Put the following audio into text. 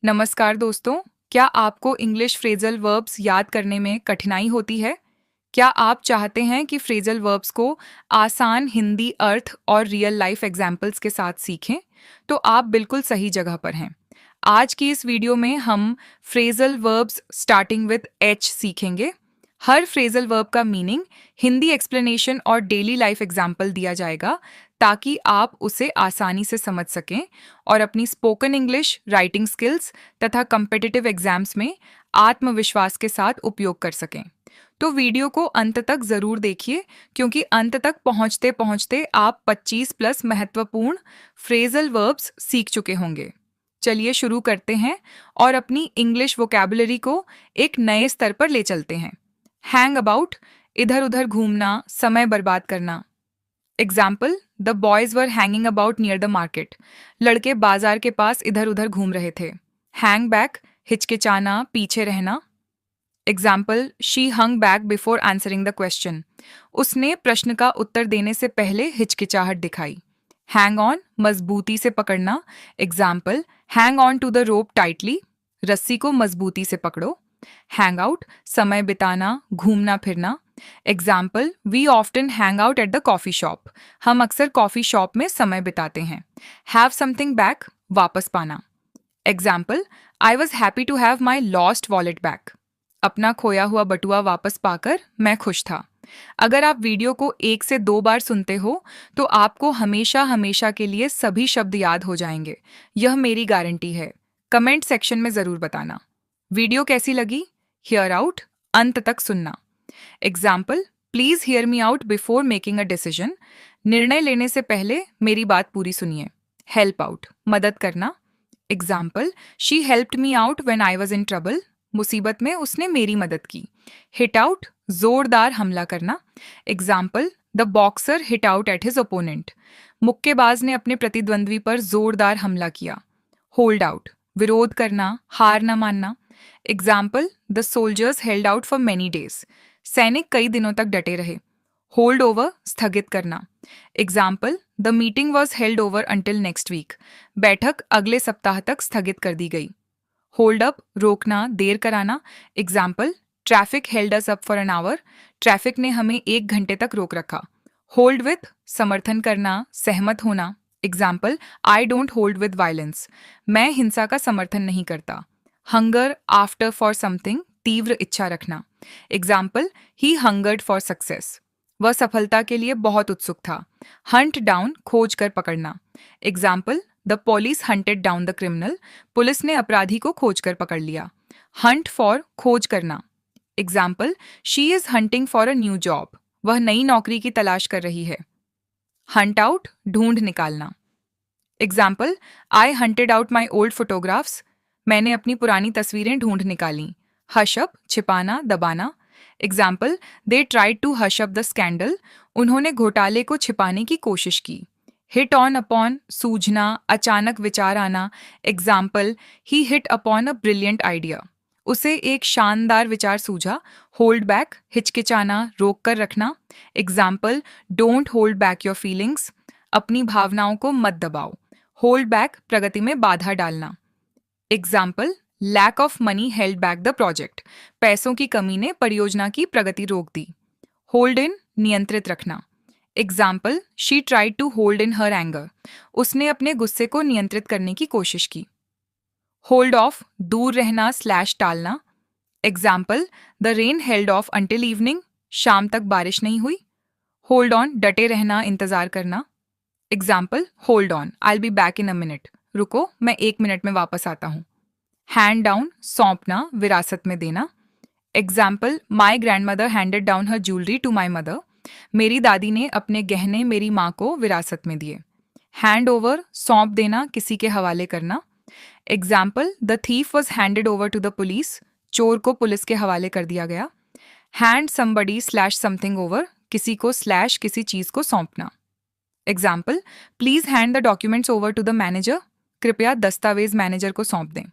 नमस्कार दोस्तों, क्या आपको इंग्लिश फ्रेजल वर्ब्स याद करने में कठिनाई होती है? क्या आप चाहते हैं कि फ्रेजल वर्ब्स को आसान हिंदी अर्थ और रियल लाइफ एग्जाम्पल्स के साथ सीखें? तो आप बिल्कुल सही जगह पर हैं। आज की इस वीडियो में हम phrasal verbs starting with H सीखेंगे। हर फ्रेजल वर्ब का मीनिंग, हिंदी एक्सप्लेनेशन और डेली लाइफ एग्जाम्पल दिया जाएगा ताकि आप उसे आसानी से समझ सकें और अपनी स्पोकन इंग्लिश, राइटिंग स्किल्स तथा कम्पिटिटिव एग्जाम्स में आत्मविश्वास के साथ उपयोग कर सकें। तो वीडियो को अंत तक जरूर देखिए क्योंकि अंत तक पहुंचते पहुंचते आप 25 प्लस महत्वपूर्ण फ्रेजल वर्ब्स सीख चुके होंगे। चलिए शुरू करते हैं और अपनी इंग्लिश वोकैबुलरी को एक नए स्तर पर ले चलते हैं। हैंग अबाउट, इधर उधर घूमना, समय बर्बाद करना। Example, the boys were hanging about near the market. लड़के बाजार के पास इधर उधर घूम रहे थे। हैंग बैक, हिचकिचाना, पीछे रहना। Example, she hung back before answering the question. उसने प्रश्न का उत्तर देने से पहले हिचकिचाहट दिखाई। हैंग ऑन, मजबूती से पकड़ना। Example, hang on to the rope tightly. रस्सी को मजबूती से पकड़ो। हैंग आउट, समय बिताना, घूमना फिरना। Example, we often hang out at the coffee shop. हम अक्सर कॉफी शॉप में समय बिताते हैं। हैव समथिंग बैक, वापस पाना। Example, I was happy to have my lost wallet back. अपना खोया हुआ बटुआ वापस पाकर मैं खुश था। अगर आप वीडियो को 1 से 2 बार सुनते हो तो आपको हमेशा हमेशा के लिए सभी शब्द याद हो जाएंगे। यह मेरी गारंटी है। कमेंट सेक्शन में ज़रूर बताना। वीडियो कैसी लगी? हियर आउट, अंत तक सुनना। Example, please hear me out before making a decision. निर्णय लेने से पहले मेरी बात पूरी सुनिए। हेल्प आउट, मदद करना। Example, she helped me out when I was in trouble. मुसीबत में उसने मेरी मदद की। हिट आउट, जोरदार हमला करना। Example, the boxer hit out at his opponent. मुक्केबाज ने अपने प्रतिद्वंद्वी पर जोरदार हमला किया। होल्ड आउट, विरोध करना, हार न मानना। Example, the soldiers held out for many days. सैनिक कई दिनों तक डटे रहे। होल्ड ओवर, स्थगित करना। Example, the meeting was held over until next week. बैठक अगले सप्ताह तक स्थगित कर दी गई। होल्ड अप, रोकना, देर कराना। Example, traffic held us up for an hour. Traffic ने हमें 1 घंटे तक रोक रखा। होल्ड विथ, समर्थन करना, सहमत होना। Example, I don't hold with violence. मैं हिंसा का समर्थन नहीं करता। हंगर, आफ्टर फॉर समथिंग, तीव्र इच्छा रखना। Example, he हंगर्ड for success. वह सफलता के लिए बहुत उत्सुक था। हंट डाउन, खोज कर पकड़ना। Example, the police hunted down the criminal. Police ने अपराधी को खोज कर पकड़ लिया। हंट फॉर, खोज करना। Example, she is hunting for a new job. वह नई नौकरी की तलाश कर रही है। हंट आउट, ढूंढ निकालना। Example, I hunted out my old photographs. मैंने अपनी पुरानी तस्वीरें ढूंढ निकाली। हश अप, छिपाना, दबाना। Example, they tried to hush up the scandal. उन्होंने घोटाले को छिपाने की कोशिश की। हिट ऑन अपॉन, सूझना, अचानक विचार आना। Example, he hit upon a brilliant idea. उसे एक शानदार विचार सूझा। होल्ड बैक, हिचकिचाना, रोक कर रखना। Example, don't hold back your feelings. अपनी भावनाओं को मत दबाओ। होल्ड बैक, प्रगति में बाधा डालना। Example, lack of money held back the project. पैसों की कमी ने परियोजना की प्रगति रोक दी। होल्ड इन, नियंत्रित रखना। Example, she tried to hold in her anger. उसने अपने गुस्से को नियंत्रित करने की कोशिश की। होल्ड ऑफ, दूर रहना स्लैश टालना। Example, the rain held of until evening. शाम तक बारिश नहीं हुई। होल्ड ऑन, डटे रहना, इंतजार करना। Example, hold on, I be back in a minute. रुको, मैं 1 मिनट में वापस आता हूँ। हैंड डाउन, सौंपना, विरासत में देना। Example, my grandmother handed down her jewellery to my mother. मेरी दादी ने अपने गहने मेरी माँ को विरासत में दिए। हैंड ओवर, सौंप देना, किसी के हवाले करना। Example, the thief was handed over to the police. चोर को पुलिस के हवाले कर दिया गया। Hand somebody slash something over, किसी को स्लैश किसी चीज को सौंपना। Example, please hand the documents over to the manager. कृपया दस्तावेज मैनेजर को सौंप दें।